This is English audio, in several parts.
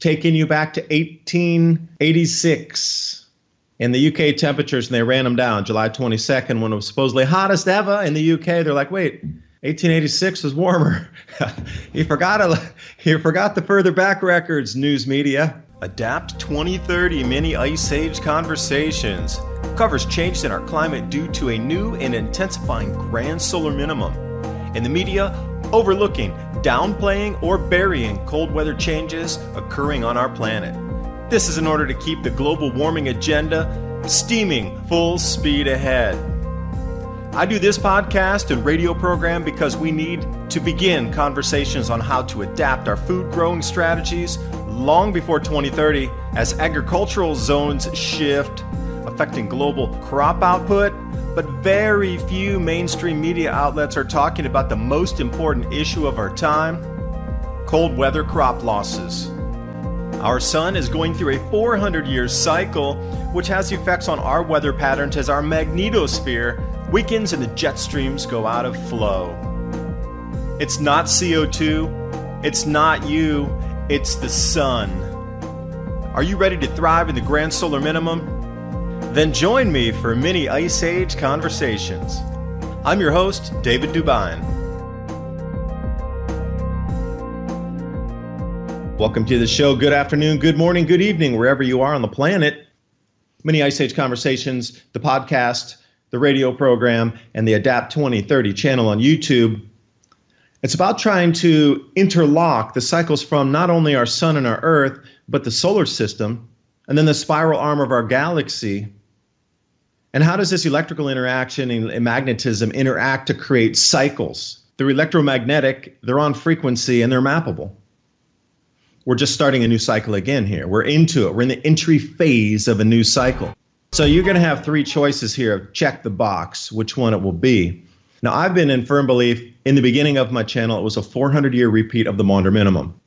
taking you back to 1886. In the UK temperatures, and they ran them down July 22nd when it was supposedly hottest ever in the UK. They're like, wait, 1886 was warmer. You forgot the further back records, news media. Adapt 2030 Mini Ice Age Conversations covers changes in our climate due to a new and intensifying grand solar minimum. In the media, overlooking, downplaying, or burying cold weather changes occurring on our planet. This is in order to keep the global warming agenda steaming full speed ahead. I do this podcast and radio program because we need to begin conversations on how to adapt our food growing strategies long before 2030 as agricultural zones shift, affecting global crop output, but very few mainstream media outlets are talking about the most important issue of our time, cold weather crop losses. Our sun is going through a 400-year cycle, which has effects on our weather patterns as our magnetosphere weakens and the jet streams go out of flow. It's not CO2, it's not you, it's the sun. Are you ready to thrive in the Grand Solar Minimum? Then join me for Mini Ice Age Conversations. I'm your host, David DuByne. Welcome to the show. Good afternoon, good morning, good evening, wherever you are on the planet. Mini Ice Age Conversations, the podcast, the radio program, and the Adapt 2030 channel on YouTube. It's about trying to interlock the cycles from not only our sun and our earth, but the solar system, and then the spiral arm of our galaxy. And how does this electrical interaction and magnetism interact to create cycles? They're electromagnetic, they're on frequency, and they're mappable. We're just starting a new cycle again here. We're into it. We're in the entry phase of a new cycle. So you're going to have three choices here of check the box, which one it will be. Now, I've been in firm belief in the beginning of my channel, it was a 400-year repeat of the Maunder Minimum.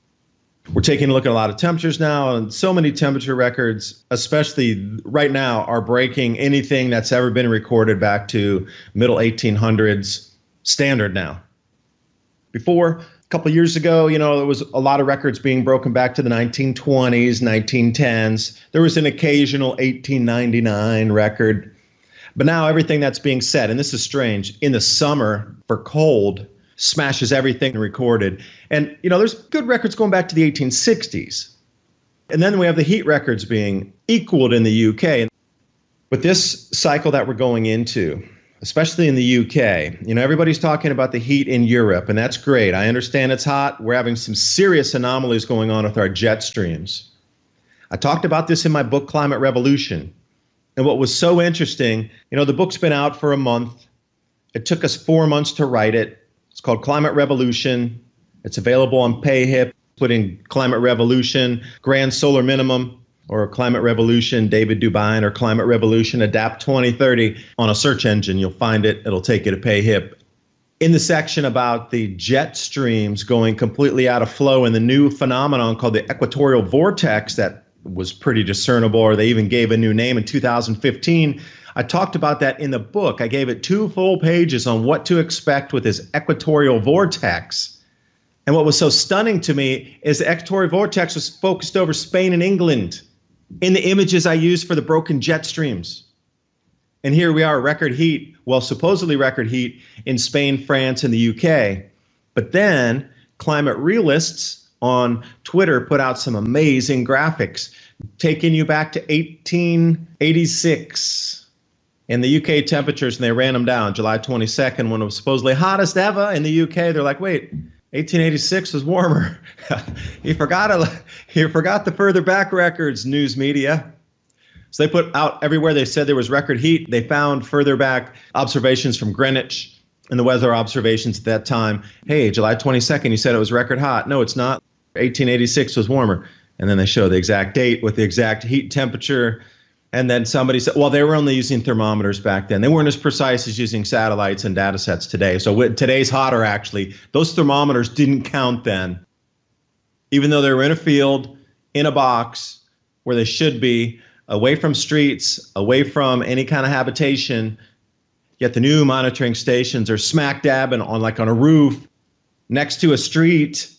We're taking a look at a lot of temperatures now, and so many temperature records, especially right now, are breaking anything that's ever been recorded back to middle 1800s standard now. Before, a couple of years ago, there was a lot of records being broken back to the 1920s, 1910s. There was an occasional 1899 record. But now everything that's being said, and this is strange, in the summer for cold, smashes everything recorded. And, there's good records going back to the 1860s. And then we have the heat records being equaled in the UK. But this cycle that we're going into, especially in the UK, everybody's talking about the heat in Europe, and that's great. I understand it's hot. We're having some serious anomalies going on with our jet streams. I talked about this in my book, Climate Revolution. And what was so interesting, the book's been out for a month. It took us 4 months to write it. It's called Climate Revolution. It's available on PayHip. Put in Climate Revolution, Grand Solar Minimum, or Climate Revolution, David DuByne, or Climate Revolution, Adapt 2030 on a search engine. You'll find it. It'll take you to PayHip. In the section about the jet streams going completely out of flow and the new phenomenon called the equatorial vortex that was pretty discernible, or they even gave a new name in 2015. I talked about that in the book. I gave it 2 full pages on what to expect with this equatorial vortex. And what was so stunning to me is the equatorial vortex was focused over Spain and England in the images I used for the broken jet streams. And here we are, record heat, well, supposedly record heat in Spain, France, and the UK. But then climate realists on Twitter put out some amazing graphics, taking you back to 1886 in the UK temperatures, and they ran them down July 22nd when it was supposedly hottest ever in the UK. They're like, wait, 1886 was warmer. You forgot the further back records, news media. So they put out everywhere they said there was record heat. They found further back observations from Greenwich and the weather observations at that time. Hey, July 22nd, you said it was record hot. No, it's not. 1886 was warmer. And then they show the exact date with the exact heat temperature. And then somebody said, well, they were only using thermometers back then. They weren't as precise as using satellites and data sets today. So today's hotter, actually. Those thermometers didn't count then. Even though they were in a field, in a box, where they should be, away from streets, away from any kind of habitation. Yet the new monitoring stations are smack dab on a roof next to a street.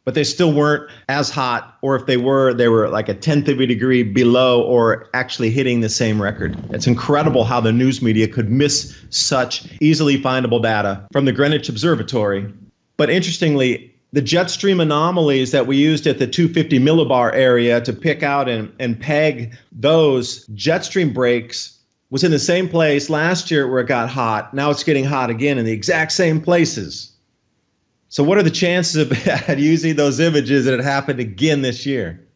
but they still weren't as hot, or if they were like a tenth of a degree below or actually hitting the same record. It's incredible how the news media could miss such easily findable data from the Greenwich Observatory. But interestingly, the jet stream anomalies that we used at the 250 millibar area to pick out and peg those jet stream breaks was in the same place last year where it got hot. Now it's getting hot again in the exact same places. So what are the chances of using those images that it happened again this year?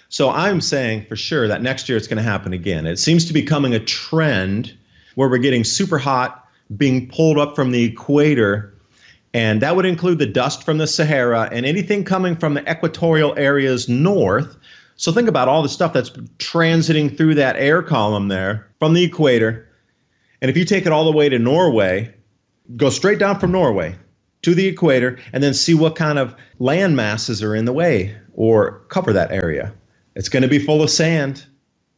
So I'm saying for sure that next year it's going to happen again. It seems to be becoming a trend where we're getting super hot, being pulled up from the equator, and that would include the dust from the Sahara and anything coming from the equatorial areas north. So think about all the stuff that's transiting through that air column there from the equator. And if you take it all the way to Norway, go straight down from Norway to the equator, and then see what kind of land masses are in the way or cover that area. It's going to be full of sand.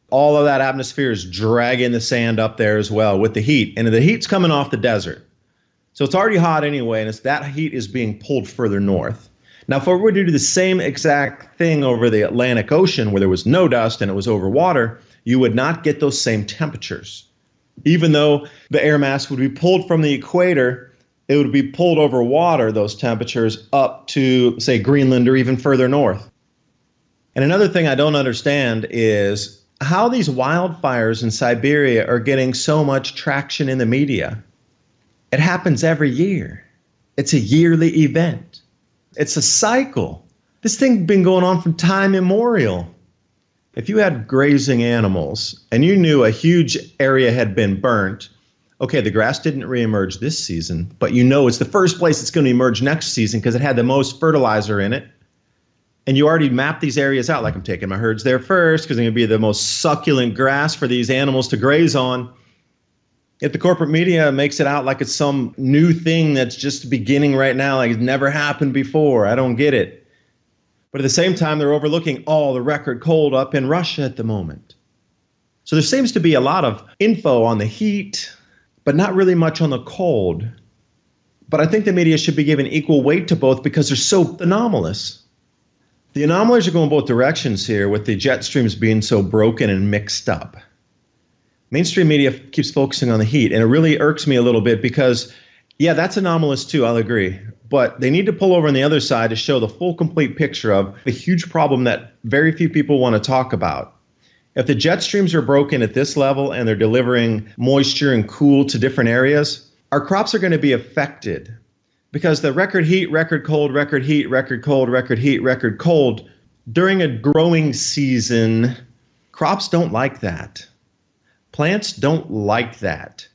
All of that atmosphere is dragging the sand up there as well with the heat. And the heat's coming off the desert. So it's already hot anyway, and that heat is being pulled further north. Now, if we were to do the same exact thing over the Atlantic Ocean where there was no dust and it was over water, you would not get those same temperatures. Even though the air mass would be pulled from the equator, it would be pulled over water, those temperatures, up to, say, Greenland or even further north. And another thing I don't understand is how these wildfires in Siberia are getting so much traction in the media. It happens every year. It's a yearly event. It's a cycle. This thing's been going on from time immemorial. If you had grazing animals and you knew a huge area had been burnt, okay, the grass didn't reemerge this season, but you know it's the first place it's going to emerge next season because it had the most fertilizer in it. And you already mapped these areas out, like I'm taking my herds there first because they're going to be the most succulent grass for these animals to graze on. If the corporate media makes it out like it's some new thing that's just beginning right now, like it's never happened before, I don't get it. But at the same time, they're overlooking all the record cold up in Russia at the moment. So there seems to be a lot of info on the heat, but not really much on the cold. But I think the media should be given equal weight to both because they're so anomalous. The anomalies are going both directions here with the jet streams being so broken and mixed up. Mainstream media keeps focusing on the heat, and it really irks me a little bit because, yeah, that's anomalous too, I'll agree. But they need to pull over on the other side to show the full, complete picture of a huge problem that very few people want to talk about. If the jet streams are broken at this level and they're delivering moisture and cool to different areas, our crops are going to be affected because the record heat, record cold, record heat, record cold, record heat, record cold, during a growing season, crops don't like that. Plants don't like that.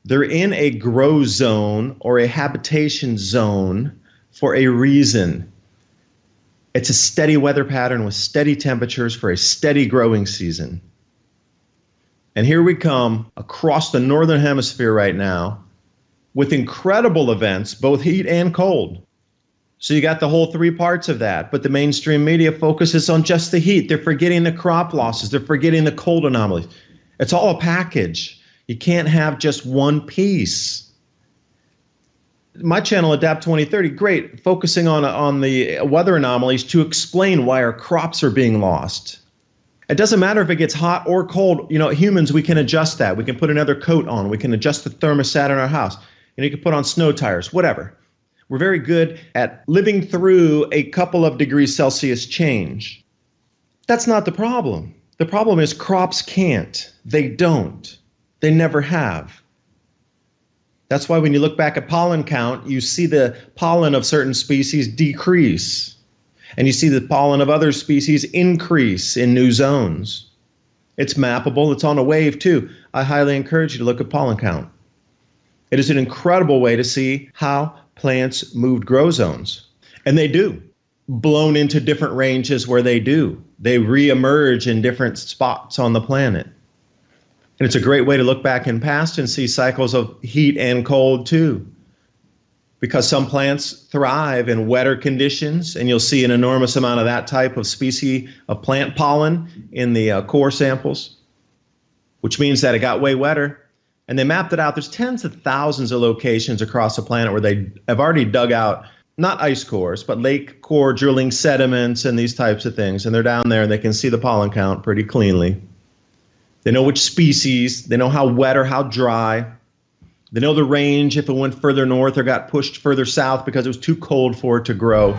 They're in a grow zone or a habitation zone for a reason. It's a steady weather pattern with steady temperatures for a steady growing season. And here we come across the northern hemisphere right now with incredible events, both heat and cold. So you got the whole three parts of that, but the mainstream media focuses on just the heat. They're forgetting the crop losses. They're forgetting the cold anomalies. It's all a package. You can't have just one piece. My channel, Adapt 2030, great, focusing on the weather anomalies to explain why our crops are being lost. It doesn't matter if it gets hot or cold. You know, humans, we can adjust that. We can put another coat on. We can adjust the thermostat in our house. You can put on snow tires, whatever. We're very good at living through a couple of degrees Celsius change. That's not the problem. The problem is crops can't. They don't. They never have. That's why when you look back at pollen count, you see the pollen of certain species decrease. And you see the pollen of other species increase in new zones. It's mappable. It's on a wave too. I highly encourage you to look at pollen count. It is an incredible way to see how plants moved grow zones. And they do. Blown into different ranges where they do. They reemerge in different spots on the planet. And it's a great way to look back in past and see cycles of heat and cold too. Because some plants thrive in wetter conditions, and you'll see an enormous amount of that type of species of plant pollen in the core samples, which means that it got way wetter. And they mapped it out. There's tens of thousands of locations across the planet where they have already dug out not ice cores, but lake core drilling sediments and these types of things. And they're down there and they can see the pollen count pretty cleanly. They know which species, they know how wet or how dry. They know the range if it went further north or got pushed further south because it was too cold for it to grow.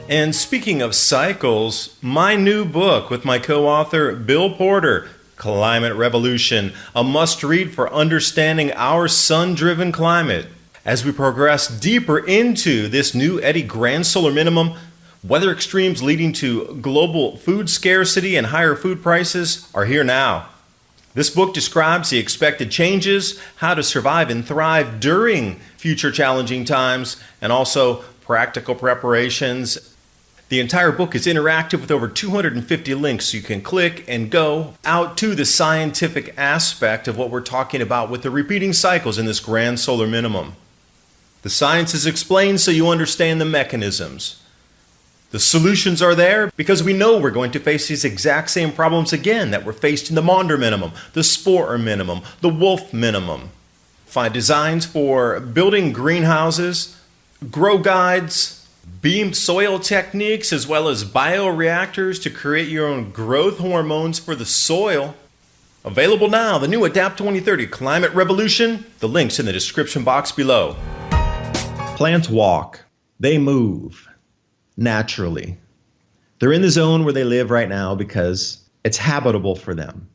And speaking of cycles, my new book with my co-author Bill Porter, Climate Revolution, a must-read for understanding our sun-driven climate. As we progress deeper into this new Eddy Grand Solar Minimum, weather extremes leading to global food scarcity and higher food prices are here now. This book describes the expected changes, how to survive and thrive during future challenging times, and also practical preparations. The entire book is interactive with over 250 links, so you can click and go out to the scientific aspect of what we're talking about with the repeating cycles in this Grand Solar Minimum. The science is explained so you understand the mechanisms. The solutions are there because we know we're going to face these exact same problems again that were faced in the Maunder Minimum, the Sporer Minimum, the Wolf Minimum. Find designs for building greenhouses, grow guides, beamed soil techniques, as well as bioreactors to create your own growth hormones for the soil. Available now, the new Adapt 2030 Climate Revolution. The link's in the description box below. Plants walk. They move naturally. They're in the zone where they live right now because it's habitable for them.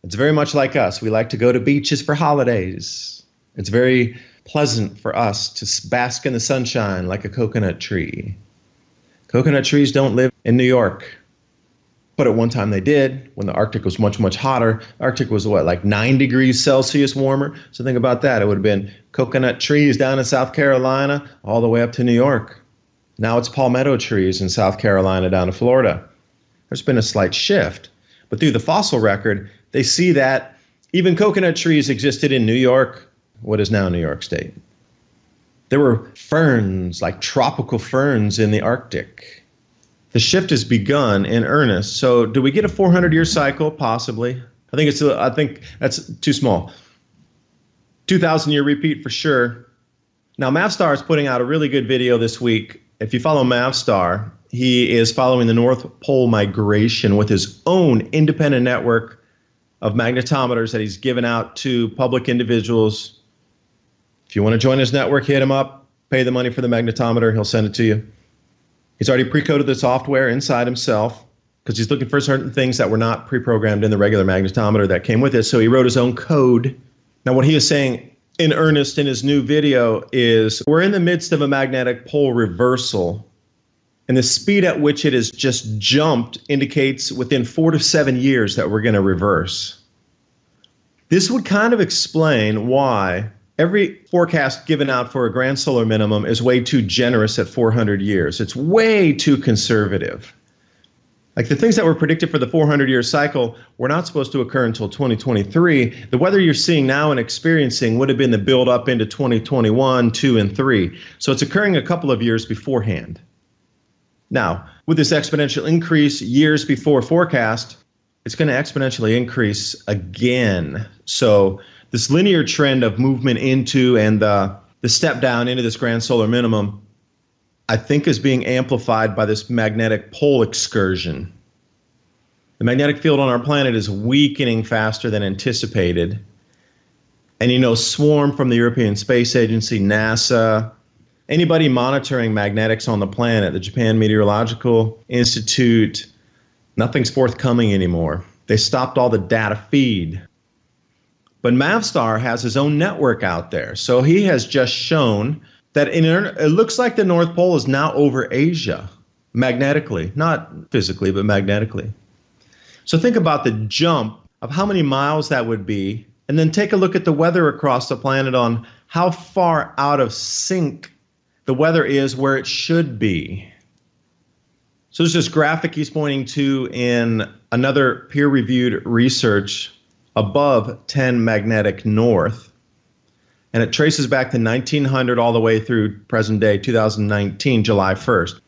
It's very much like us. We like to go to beaches for holidays. It's very pleasant for us to bask in the sunshine like a coconut tree. Coconut trees don't live in New York, but at one time they did when the Arctic was much, much hotter. Arctic was like 9 degrees Celsius warmer? So think about that. It would have been coconut trees down in South Carolina all the way up to New York. Now it's palmetto trees in South Carolina down to Florida. There's been a slight shift. But through the fossil record, they see that even coconut trees existed in New York, what is now New York State. There were ferns, like tropical ferns in the Arctic. The shift has begun in earnest. So do we get a 400-year cycle? Possibly. I think that's too small. 2,000-year repeat for sure. Now, Mavstar is putting out a really good video this week. If you follow Mavstar, he is following the North Pole migration with his own independent network of magnetometers that he's given out to public individuals. If you want to join his network, hit him up, pay the money for the magnetometer, he'll send it to you. He's already pre-coded the software inside himself because he's looking for certain things that were not pre-programmed in the regular magnetometer that came with it. So he wrote his own code. Now, what he is saying in earnest in his new video is we're in the midst of a magnetic pole reversal, and the speed at which it has just jumped indicates within 4 to 7 years that we're going to reverse. This would kind of explain why every forecast given out for a grand solar minimum is way too generous at 400 years. It's way too conservative. Like the things that were predicted for the 400-year cycle were not supposed to occur until 2023. The weather you're seeing now and experiencing would have been the build up into 2021, 2, and 3. So it's occurring a couple of years beforehand. Now, with this exponential increase years before forecast, it's going to exponentially increase again. So this linear trend of movement into and the step down into this grand solar minimum, I think, is being amplified by this magnetic pole excursion. The magnetic field on our planet is weakening faster than anticipated. And Swarm from the European Space Agency, NASA, anybody monitoring magnetics on the planet, the Japan Meteorological Institute, nothing's forthcoming anymore. They stopped all the data feed. But Mavstar has his own network out there. So he has just shown that it looks like the North Pole is now over Asia, magnetically, not physically, but magnetically. So think about the jump of how many miles that would be, and then take a look at the weather across the planet on how far out of sync the weather is where it should be. So there's this graphic he's pointing to in another peer-reviewed research above 10 magnetic north. And it traces back to 1900 all the way through present day, 2019, July 1st.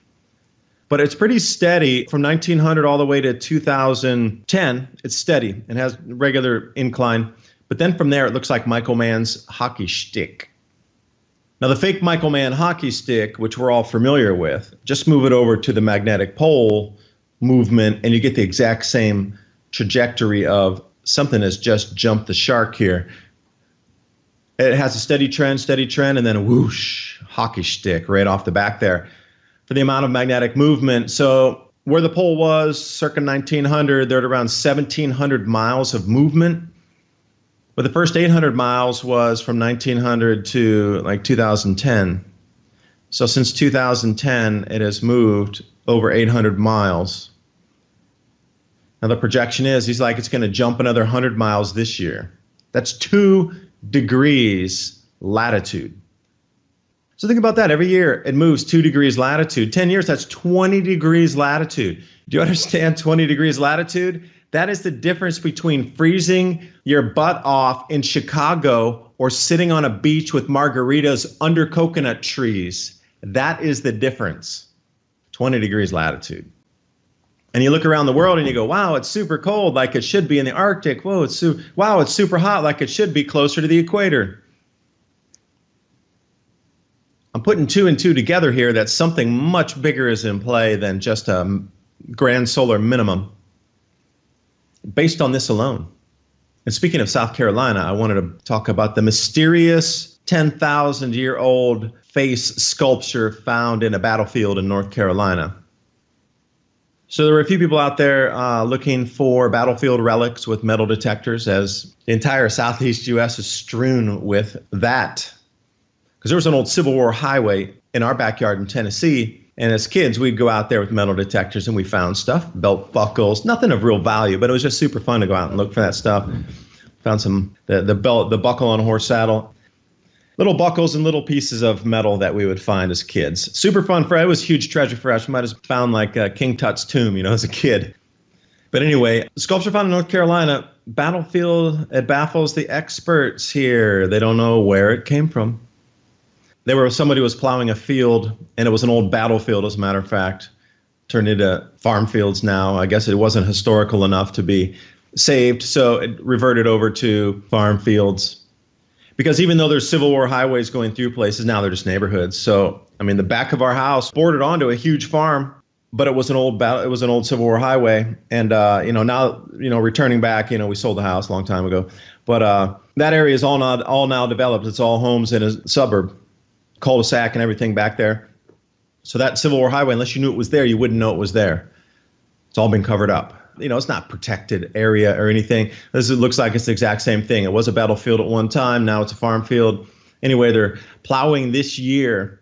But it's pretty steady from 1900 all the way to 2010. It's steady and has regular incline. But then from there, it looks like Michael Mann's hockey stick. Now, the fake Michael Mann hockey stick, which we're all familiar with, just move it over to the magnetic pole movement, and you get the exact same trajectory of something has just jumped the shark here. It has a steady trend, and then a whoosh, hockey stick right off the back there for the amount of magnetic movement. So where the pole was circa 1900, they're at around 1,700 miles of movement. But the first 800 miles was from 1900 to like 2010. So since 2010, it has moved over 800 miles. Now the projection is, he's like, it's going to jump another 100 miles this year. That's 2 degrees latitude. So think about that. Every year it moves 2 degrees latitude. 10 years, that's 20 degrees latitude. Do you understand 20 degrees latitude? That is the difference between freezing your butt off in Chicago or sitting on a beach with margaritas under coconut trees. That is the difference. 20 degrees latitude. And you look around the world and you go, wow, it's super cold like it should be in the Arctic. Whoa, it's super hot like it should be closer to the equator. I'm putting 2 and 2 together here that something much bigger is in play than just a grand solar minimum based on this alone. And speaking of South Carolina, I wanted to talk about the mysterious 10,000-year-old face sculpture found in a battlefield in North Carolina. So there were a few people out there looking for battlefield relics with metal detectors, as the entire southeast U.S. is strewn with that. Because there was an old Civil War highway in our backyard in Tennessee, and as kids, we'd go out there with metal detectors and we found stuff, belt buckles, nothing of real value, but it was just super fun to go out and look for that stuff. Found some, the buckle on a horse saddle, little buckles and little pieces of metal that we would find as kids. Super fun for it was a huge treasure for us. We might have found like King Tut's tomb, as a kid. But anyway, sculpture found in North Carolina, battlefield, it baffles the experts here. They don't know where it came from. Somebody was plowing a field, and it was an old battlefield, as a matter of fact, turned into farm fields now. I guess it wasn't historical enough to be saved, so it reverted over to farm fields. Because even though there's Civil War highways going through places, now they're just neighborhoods. So, the back of our house bordered onto a huge farm, but it was an old Civil War highway. And, now, returning back, we sold the house a long time ago. But that area is all now developed. It's all homes in a suburb. Cul-de-sac and everything back there. So that Civil War highway, unless you knew it was there, you wouldn't know it was there. It's all been covered up. It's not protected area or anything. It looks like it's the exact same thing. It was a battlefield at one time. Now it's a farm field. Anyway, they're plowing this year.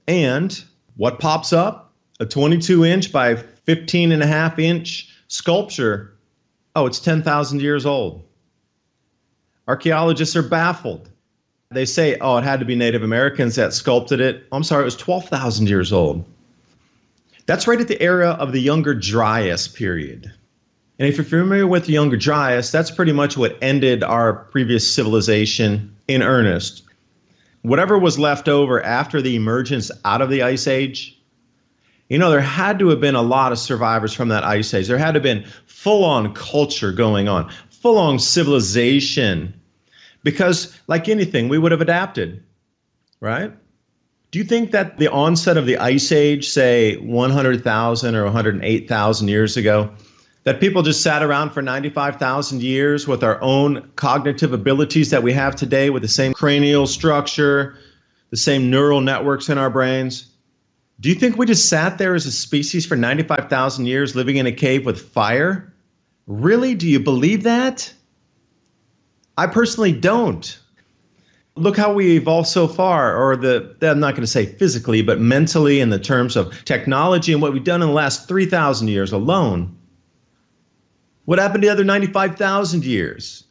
And what pops up? A 22-inch by 15.5-inch sculpture. Oh, it's 10,000 years old. Archaeologists are baffled. They say, it had to be Native Americans that sculpted it. I'm sorry, it was 12,000 years old. That's right at the era of the Younger Dryas period. And if you're familiar with the Younger Dryas, that's pretty much what ended our previous civilization in earnest. Whatever was left over after the emergence out of the Ice Age, there had to have been a lot of survivors from that Ice Age. There had to have been full-on culture going on, full-on civilization. Because, like anything, we would have adapted, right? Do you think that the onset of the Ice Age, say 100,000 or 108,000 years ago, that people just sat around for 95,000 years with our own cognitive abilities that we have today, with the same cranial structure, the same neural networks in our brains? Do you think we just sat there as a species for 95,000 years living in a cave with fire? Really? Do you believe that? I personally don't. Look how we evolved so far, I'm not going to say physically, but mentally in the terms of technology and what we've done in the last 3,000 years alone. What happened to the other 95,000 years?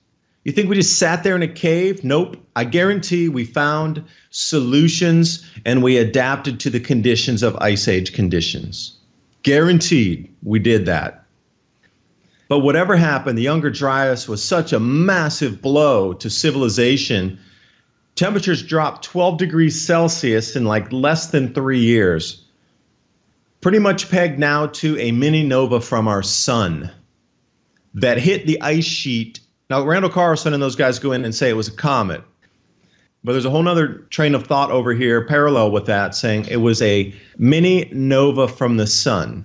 You think we just sat there in a cave? Nope. I guarantee we found solutions and we adapted to the conditions of Ice Age conditions. Guaranteed we did that. But whatever happened, the Younger Dryas was such a massive blow to civilization. Temperatures dropped 12 degrees Celsius in like less than 3 years. Pretty much pegged now to a mini nova from our sun that hit the ice sheet. Now, Randall Carlson and those guys go in and say it was a comet. But there's a whole other train of thought over here parallel with that, saying it was a mini nova from the sun.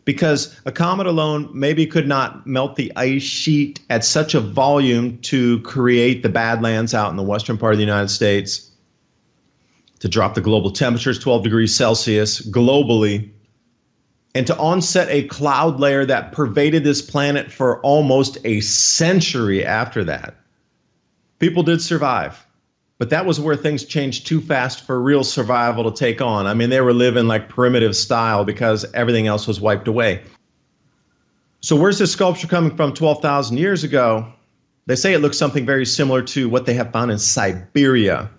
Because a comet alone maybe could not melt the ice sheet at such a volume to create the Badlands out in the western part of the United States, to drop the global temperatures 12 degrees Celsius globally, and to onset a cloud layer that pervaded this planet for almost a century after that. People did survive, but that was where things changed too fast for real survival to take on. I mean, they were living like primitive style because everything else was wiped away. So where's this sculpture coming from 12,000 years ago? They say it looks something very similar to what they have found in Siberia.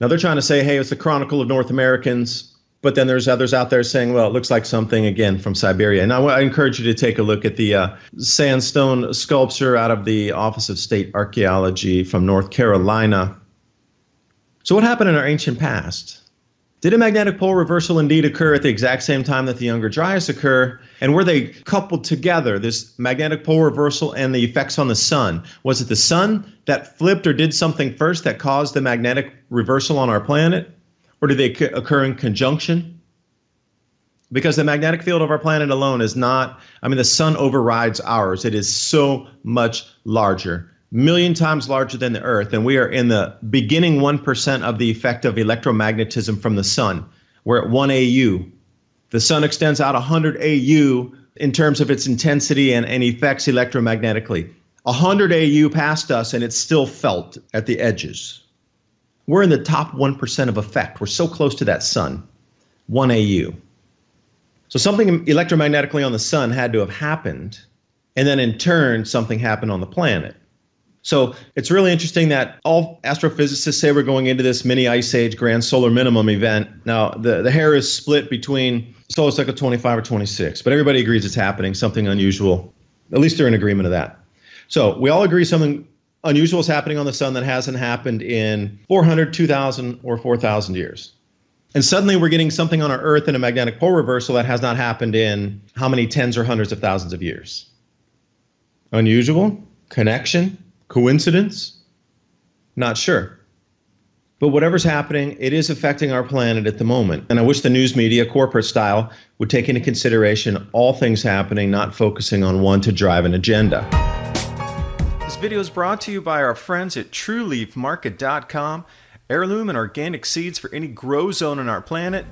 Now they're trying to say, hey, it's the Chronicle of North Americans, but then there's others out there saying, well, it looks like something, again, from Siberia. And I encourage you to take a look at the sandstone sculpture out of the Office of State Archaeology from North Carolina. So what happened in our ancient past? Did a magnetic pole reversal indeed occur at the exact same time that the Younger Dryas occur? And were they coupled together, this magnetic pole reversal and the effects on the sun? Was it the sun that flipped or did something first that caused the magnetic reversal on our planet? Or did they occur in conjunction? Because the magnetic field of our planet alone is not, I mean, the sun overrides ours. It is so much larger, a million times larger than the Earth. And we are in the beginning 1% of the effect of electromagnetism from the sun. We're at 1 AU. The sun extends out 100 AU in terms of its intensity and effects electromagnetically. 100 AU past us and it's still felt at the edges. We're in the top 1% of effect. We're so close to that sun, 1 AU. So something electromagnetically on the sun had to have happened, and then in turn, something happened on the planet. So it's really interesting that all astrophysicists say we're going into this mini ice age grand solar minimum event. Now, the hair is split between solar cycle 25 or 26, but everybody agrees it's happening, something unusual. At least they're in agreement of that. So we all agree something unusual is happening on the sun that hasn't happened in 400, 2,000, or 4,000 years. And suddenly we're getting something on our Earth in a magnetic pole reversal that has not happened in how many tens or hundreds of thousands of years? Unusual? Connection? Coincidence? Not sure. But whatever's happening, it is affecting our planet at the moment. And I wish the news media, corporate style, would take into consideration all things happening, not focusing on one to drive an agenda. This video is brought to you by our friends at TrueLeafMarket.com. Heirloom and organic seeds for any grow zone on our planet.